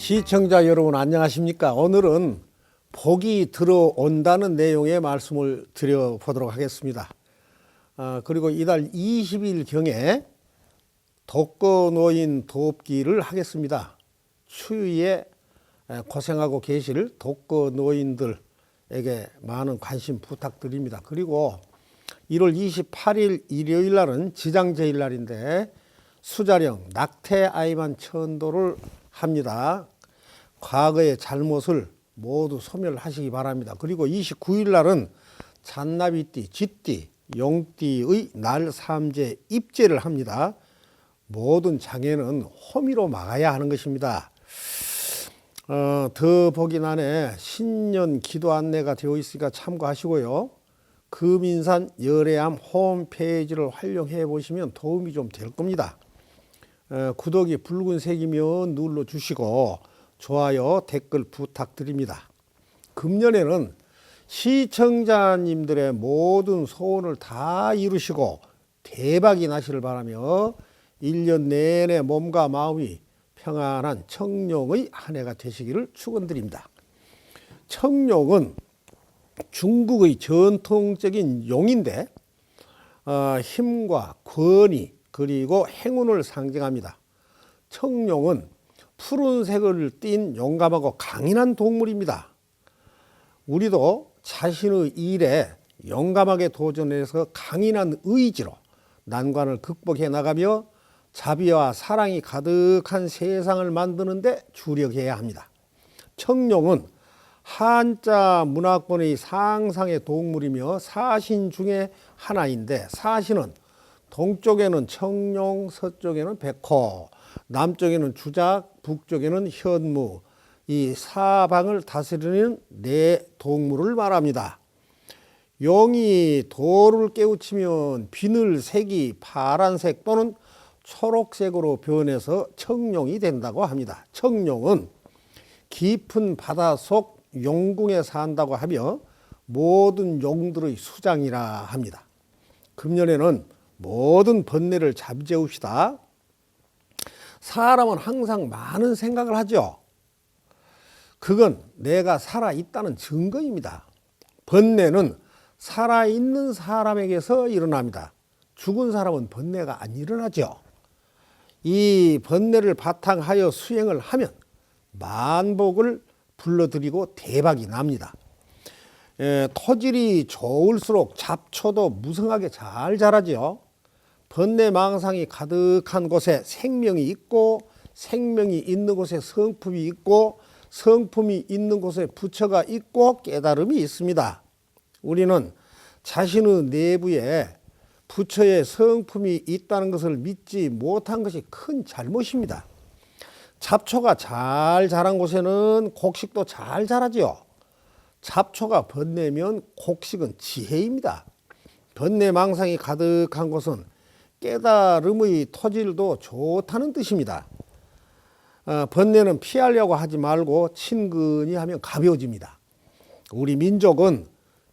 시청자 여러분 안녕하십니까? 오늘은 복이 들어온다는 내용의 말씀을 드려보도록 하겠습니다. 그리고 이달 20일경에 독거노인 돕기를 하겠습니다. 추위에 고생하고 계실 독거노인들에게 많은 관심 부탁드립니다. 그리고 1월 28일 일요일 날은 지장제일 날인데 수자령 낙태아이만 천도를 합니다. 과거의 잘못을 모두 소멸하시기 바랍니다. 그리고 29일 날은 잔나비띠, 쥐띠, 용띠의 날 삼재 입제를 합니다. 모든 장애는 호미로 막아야 하는 것입니다. 더 보긴 안에 신년 기도 안내가 되어 있으니까 참고하시고요. 금인산 열애암 홈페이지를 활용해 보시면 도움이 좀 될 겁니다. 구독이 붉은색이면 눌러주시고 좋아요, 댓글 부탁드립니다. 금년에는 시청자님들의 모든 소원을 다 이루시고 대박이 나시를 바라며 1년 내내 몸과 마음이 평안한 청룡의 한 해가 되시기를 축원드립니다. 청룡은 중국의 전통적인 용인데 힘과 권위 그리고 행운을 상징합니다. 청룡은 푸른색을 띤 용감하고 강인한 동물입니다. 우리도 자신의 일에 용감하게 도전해서 강인한 의지로 난관을 극복해 나가며 자비와 사랑이 가득한 세상을 만드는 데 주력해야 합니다. 청룡은 한자 문화권의 상상의 동물이며 사신 중에 하나인데 사신은 동쪽에는 청룡, 서쪽에는 백호, 남쪽에는 주작, 북쪽에는 현무, 이 사방을 다스리는 네 동물을 말합니다. 용이 돌을 깨우치면 비늘색이 파란색 또는 초록색으로 변해서 청룡이 된다고 합니다. 청룡은 깊은 바닷속 용궁에 산다고 하며 모든 용들의 수장이라 합니다. 금년에는 모든 번뇌를 잠재웁시다. 사람은 항상 많은 생각을 하죠. 그건 내가 살아있다는 증거입니다. 번뇌는 살아있는 사람에게서 일어납니다. 죽은 사람은 번뇌가 안 일어나죠. 이 번뇌를 바탕하여 수행을 하면 만복을 불러들이고 대박이 납니다. 토질이 좋을수록 잡초도 무성하게 잘 자라죠. 번뇌망상이 가득한 곳에 생명이 있고 생명이 있는 곳에 성품이 있고 성품이 있는 곳에 부처가 있고 깨달음이 있습니다. 우리는 자신의 내부에 부처의 성품이 있다는 것을 믿지 못한 것이 큰 잘못입니다. 잡초가 잘 자란 곳에는 곡식도 잘 자라지요. 잡초가 번뇌면 곡식은 지혜입니다. 번뇌망상이 가득한 곳은 깨달음의 토질도 좋다는 뜻입니다. 번뇌는 피하려고 하지 말고 친근히 하면 가벼워집니다. 우리 민족은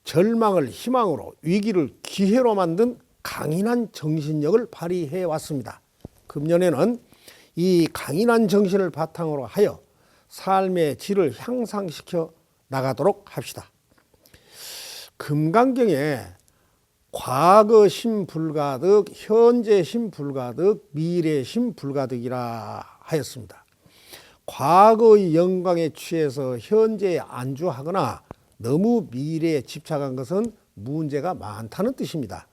절망을 희망으로 위기를 기회로 만든 강인한 정신력을 발휘해 왔습니다. 금년에는 이 강인한 정신을 바탕으로 하여 삶의 질을 향상시켜 나가도록 합시다. 금강경에 과거심 불가득, 현재심 불가득, 미래심 불가득이라 하였습니다. 과거의 영광에 취해서 현재에 안주하거나 너무 미래에 집착한 것은 문제가 많다는 뜻입니다.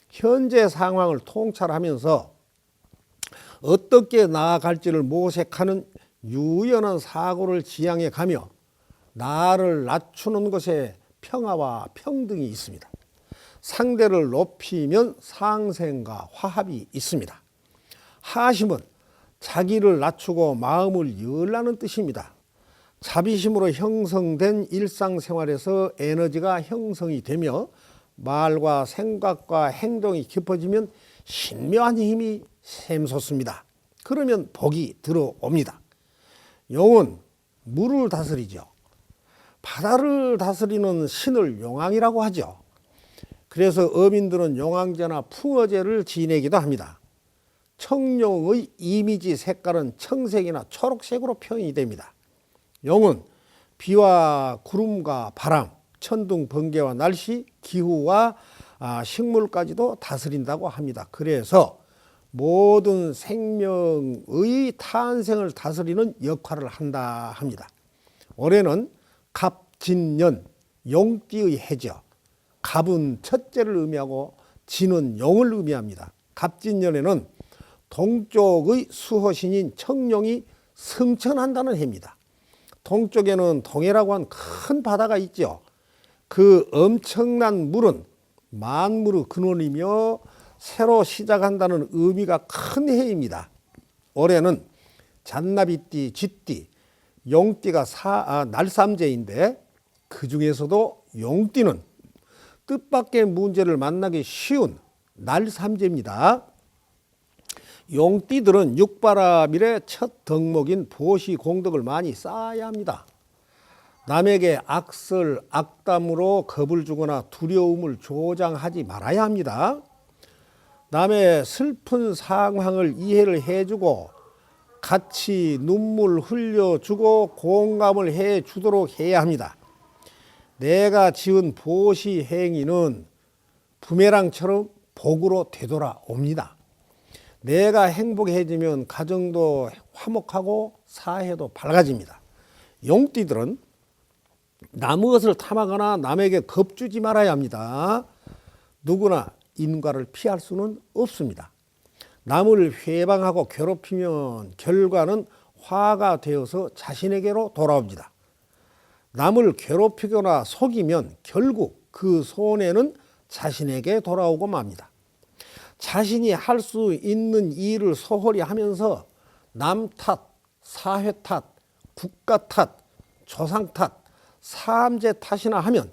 현재 상황을 통찰하면서 어떻게 나아갈지를 모색하는 유연한 사고를 지향해 가며 나를 낮추는 것에 평화와 평등이 있습니다. 상대를 높이면 상생과 화합이 있습니다. 하심은 자기를 낮추고 마음을 열라는 뜻입니다. 자비심으로 형성된 일상생활에서 에너지가 형성이 되며 말과 생각과 행동이 깊어지면 신묘한 힘이 샘솟습니다. 그러면 복이 들어옵니다. 용은 물을 다스리죠. 바다를 다스리는 신을 용왕이라고 하죠. 그래서 어민들은 용왕제나 풍어제를 지내기도 합니다. 청룡의 이미지 색깔은 청색이나 초록색으로 표현이 됩니다. 용은 비와 구름과 바람, 천둥, 번개와 날씨, 기후와 식물까지도 다스린다고 합니다. 그래서 모든 생명의 탄생을 다스리는 역할을 한다 합니다. 올해는 갑진년, 용띠의 해죠. 갑은 첫째를 의미하고 진은 용을 의미합니다. 갑진년에는 동쪽의 수호신인 청룡이 승천한다는 해입니다. 동쪽에는 동해라고 한 큰 바다가 있죠. 그 엄청난 물은 만물의 근원이며 새로 시작한다는 의미가 큰 해입니다. 올해는 잔나비띠, 쥐띠, 용띠가 날삼재인데 그 중에서도 용띠는 뜻밖의 문제를 만나기 쉬운 날삼재입니다. 용띠들은 육바라밀의 첫 덕목인 보시 공덕을 많이 쌓아야 합니다. 남에게 악설, 악담으로 겁을 주거나 두려움을 조장하지 말아야 합니다. 남의 슬픈 상황을 이해를 해주고 같이 눈물 흘려주고 공감을 해주도록 해야 합니다. 내가 지은 보시 행위는 부메랑처럼 복으로 되돌아옵니다. 내가 행복해지면 가정도 화목하고 사회도 밝아집니다. 용띠들은 남의 것을 탐하거나 남에게 겁주지 말아야 합니다. 누구나 인과를 피할 수는 없습니다. 남을 회방하고 괴롭히면 결과는 화가 되어서 자신에게로 돌아옵니다. 남을 괴롭히거나 속이면 결국 그 손해는 자신에게 돌아오고 맙니다. 자신이 할 수 있는 일을 소홀히 하면서 남 탓, 사회 탓, 국가 탓, 조상 탓, 삼재 탓이나 하면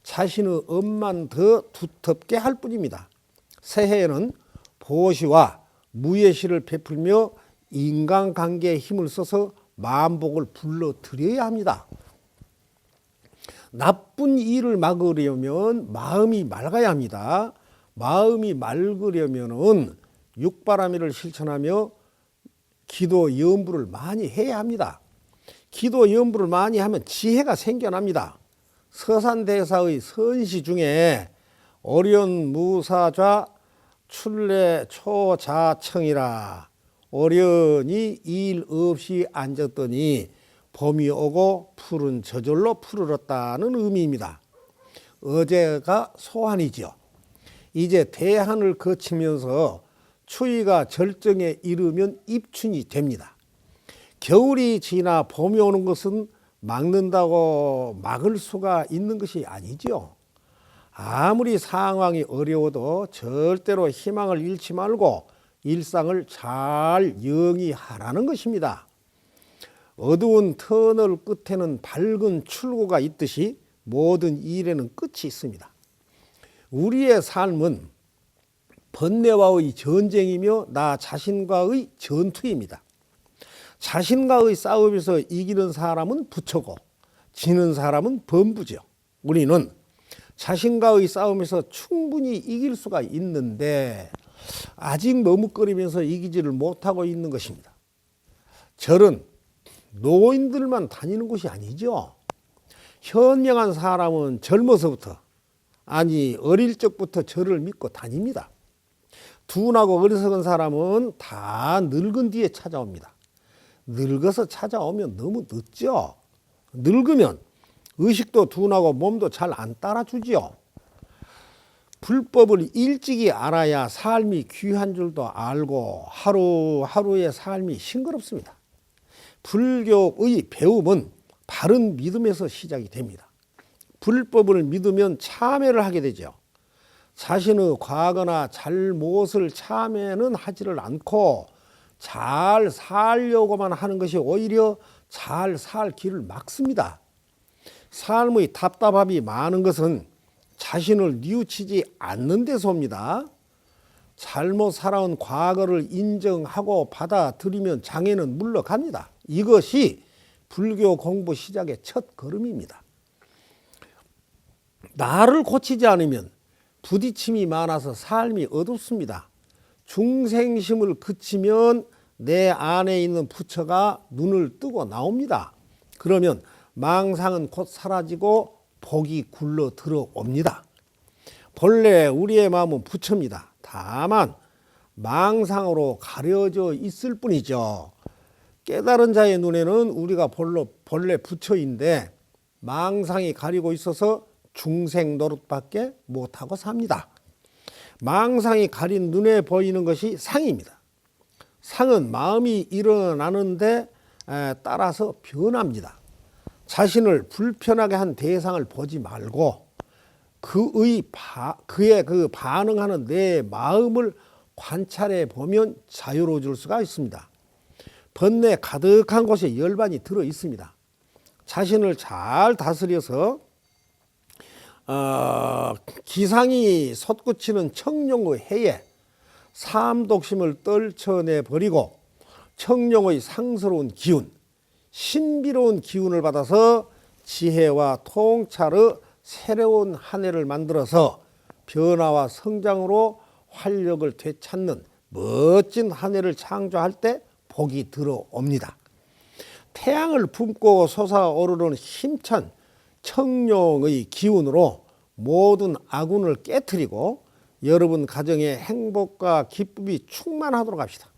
자신의 업만 더 두텁게 할 뿐입니다. 새해에는 보시와 무예시를 베풀며 인간관계에 힘을 써서 만복을 불러들여야 합니다. 나쁜 일을 막으려면 마음이 맑아야 합니다. 마음이 맑으려면 육바라밀을 실천하며 기도 염불을 많이 해야 합니다. 기도 염불을 많이 하면 지혜가 생겨납니다. 서산대사의 선시 중에 오련무사좌 출래초자청이라 오련이 일 없이 앉았더니 봄이 오고 푸른 저절로 푸르렀다는 의미입니다. 어제가 소환이죠. 이제 대한을 거치면서 추위가 절정에 이르면 입춘이 됩니다. 겨울이 지나 봄이 오는 것은 막는다고 막을 수가 있는 것이 아니죠. 아무리 상황이 어려워도 절대로 희망을 잃지 말고 일상을 잘 영위하라는 것입니다. 어두운 터널 끝에는 밝은 출구가 있듯이 모든 일에는 끝이 있습니다. 우리의 삶은 번뇌와의 전쟁이며 나 자신과의 전투입니다. 자신과의 싸움에서 이기는 사람은 부처고 지는 사람은 범부죠. 우리는 자신과의 싸움에서 충분히 이길 수가 있는데 아직 머뭇거리면서 이기지를 못하고 있는 것입니다. 절은 노인들만 다니는 곳이 아니죠. 현명한 사람은 젊어서부터 어릴 적부터 절을 믿고 다닙니다. 둔하고 어리석은 사람은 다 늙은 뒤에 찾아옵니다. 늙어서 찾아오면 너무 늦죠. 늙으면 의식도 둔하고 몸도 잘 안 따라주지요. 불법을 일찍이 알아야 삶이 귀한 줄도 알고 하루하루의 삶이 싱그럽습니다. 불교의 배움은 바른 믿음에서 시작이 됩니다. 불법을 믿으면 참회를 하게 되죠. 자신의 과거나 잘못을 참회는 하지를 않고 잘 살려고만 하는 것이 오히려 잘 살 길을 막습니다. 삶의 답답함이 많은 것은 자신을 뉘우치지 않는 데서입니다. 잘못 살아온 과거를 인정하고 받아들이면 장애는 물러갑니다. 이것이 불교 공부 시작의 첫 걸음입니다. 나를 고치지 않으면 부딪힘이 많아서 삶이 어둡습니다. 중생심을 그치면 내 안에 있는 부처가 눈을 뜨고 나옵니다. 그러면 망상은 곧 사라지고 복이 굴러 들어옵니다. 본래 우리의 마음은 부처입니다. 다만 망상으로 가려져 있을 뿐이죠. 깨달은 자의 눈에는 우리가 본래 부처인데 망상이 가리고 있어서 중생 노릇밖에 못하고 삽니다. 망상이 가린 눈에 보이는 것이 상입니다. 상은 마음이 일어나는데 따라서 변합니다. 자신을 불편하게 한 대상을 보지 말고 그의 그 반응하는 내 마음을 관찰해 보면 자유로워질 수가 있습니다. 번뇌 가득한 곳에 열반이 들어 있습니다. 자신을 잘 다스려서 기상이 솟구치는 청룡의 해에 삼독심을 떨쳐내 버리고 청룡의 상스러운 기운, 신비로운 기운을 받아서 지혜와 통찰의 새로운 한 해를 만들어서 변화와 성장으로 활력을 되찾는 멋진 한 해를 창조할 때 복이 들어옵니다. 태양을 품고 솟아오르는 힘찬 청룡의 기운으로 모든 악운을 깨트리고 여러분 가정에 행복과 기쁨이 충만하도록 합시다.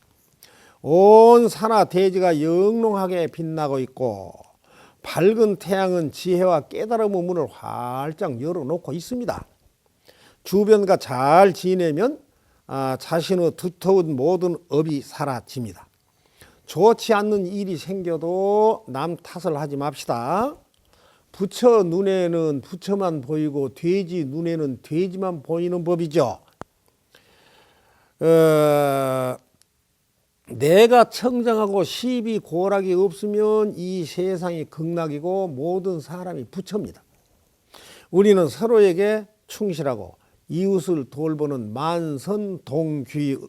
온 산하 대지가 영롱하게 빛나고 있고 밝은 태양은 지혜와 깨달음의 문을 활짝 열어놓고 있습니다. 주변과 잘 지내면 자신의 두터운 모든 업이 사라집니다. 좋지 않는 일이 생겨도 남 탓을 하지 맙시다. 부처 눈에는 부처만 보이고 돼지 눈에는 돼지만 보이는 법이죠. 내가 청정하고 시비 고락이 없으면 이 세상이 극락이고 모든 사람이 부처입니다. 우리는 서로에게 충실하고 이웃을 돌보는 만선동귀를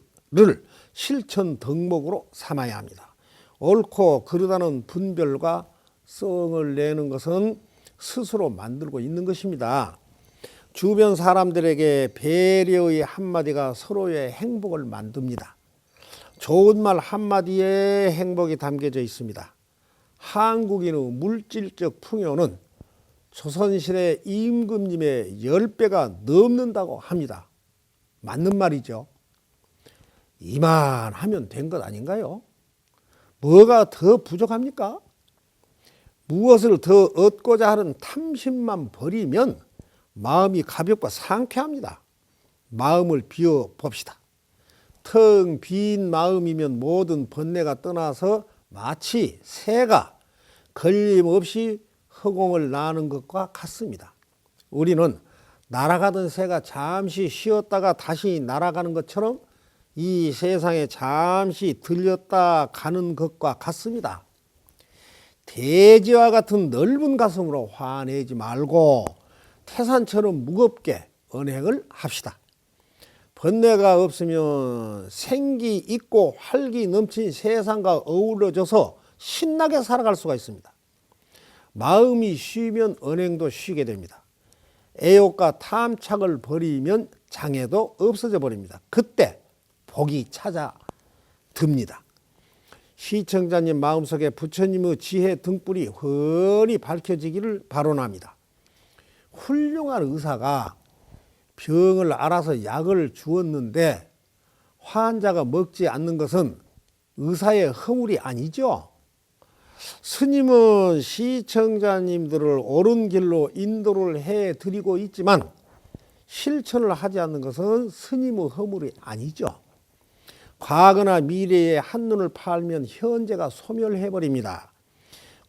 실천 덕목으로 삼아야 합니다. 옳고 그르다는 분별과 성을 내는 것은 스스로 만들고 있는 것입니다. 주변 사람들에게 배려의 한마디가 서로의 행복을 만듭니다. 좋은 말 한마디에 행복이 담겨져 있습니다. 한국인의 물질적 풍요는 조선시대 임금님의 10배가 넘는다고 합니다. 맞는 말이죠. 이만하면 된 것 아닌가요? 뭐가 더 부족합니까? 무엇을 더 얻고자 하는 탐심만 버리면 마음이 가볍고 상쾌합니다. 마음을 비워 봅시다. 텅 빈 마음이면 모든 번뇌가 떠나서 마치 새가 걸림없이 허공을 나는 것과 같습니다. 우리는 날아가던 새가 잠시 쉬었다가 다시 날아가는 것처럼 이 세상에 잠시 들렸다 가는 것과 같습니다. 대지와 같은 넓은 가슴으로 화내지 말고 태산처럼 무겁게 언행을 합시다. 번뇌가 없으면 생기 있고 활기 넘친 세상과 어우러져서 신나게 살아갈 수가 있습니다. 마음이 쉬면 언행도 쉬게 됩니다. 애욕과 탐착을 버리면 장애도 없어져 버립니다. 그때 복이 찾아듭니다. 시청자님 마음속에 부처님의 지혜 등불이 훤히 밝혀지기를 바라옵니다. 훌륭한 의사가 병을 알아서 약을 주었는데 환자가 먹지 않는 것은 의사의 허물이 아니죠. 스님은 시청자님들을 옳은 길로 인도를 해드리고 있지만 실천을 하지 않는 것은 스님의 허물이 아니죠. 과거나 미래에 한눈을 팔면 현재가 소멸해버립니다.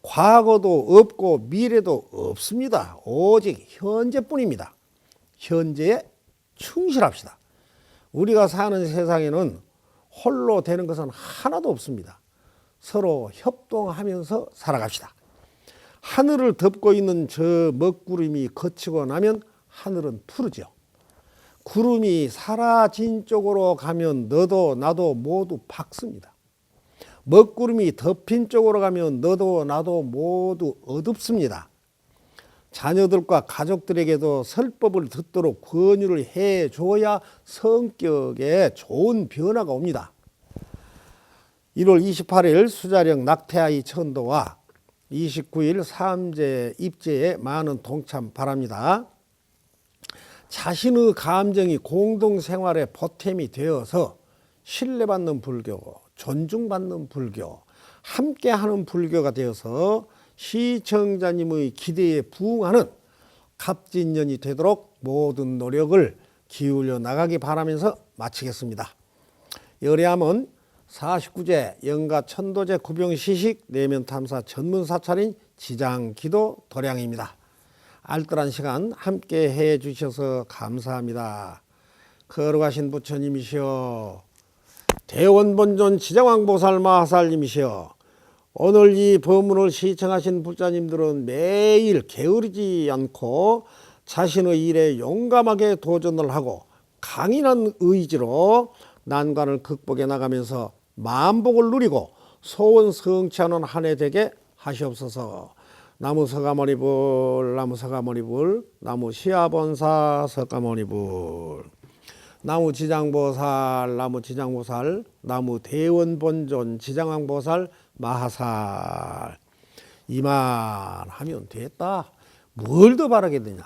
과거도 없고 미래도 없습니다. 오직 현재뿐입니다. 현재에 충실합시다. 우리가 사는 세상에는 홀로 되는 것은 하나도 없습니다. 서로 협동하면서 살아갑시다. 하늘을 덮고 있는 저 먹구름이 거치고 나면 하늘은 푸르죠. 구름이 사라진 쪽으로 가면 너도 나도 모두 밝습니다. 먹구름이 덮인 쪽으로 가면 너도 나도 모두 어둡습니다. 자녀들과 가족들에게도 설법을 듣도록 권유를 해줘야 성격에 좋은 변화가 옵니다. 1월 28일 수자령 낙태아이 천도와 29일 삼재 입제에 많은 동참 바랍니다. 자신의 감정이 공동생활의 보탬이 되어서 신뢰받는 불교, 존중받는 불교, 함께하는 불교가 되어서 시청자님의 기대에 부응하는 갑진년이 되도록 모든 노력을 기울여 나가기 바라면서 마치겠습니다. 열애함은 49제 영가 천도제 구병시식 내면탐사 전문사찰인 지장기도 도량입니다. 알뜰한 시간 함께 해 주셔서 감사합니다. 거룩하신 부처님이시여, 대원본존 지장왕보살 마하살님이시여, 오늘 이 법문을 시청하신 불자님들은 매일 게으르지 않고 자신의 일에 용감하게 도전을 하고 강인한 의지로 난관을 극복해 나가면서 만복을 누리고 소원 성취하는 한 해 되게 하시옵소서. 나무 서가모니불, 나무 서가모니불, 나무 시아본사 서가모니불, 나무 지장보살, 나무 지장보살, 나무 대원본존 지장왕보살 마하살. 이만 하면 됐다. 뭘 더 바라게 되냐.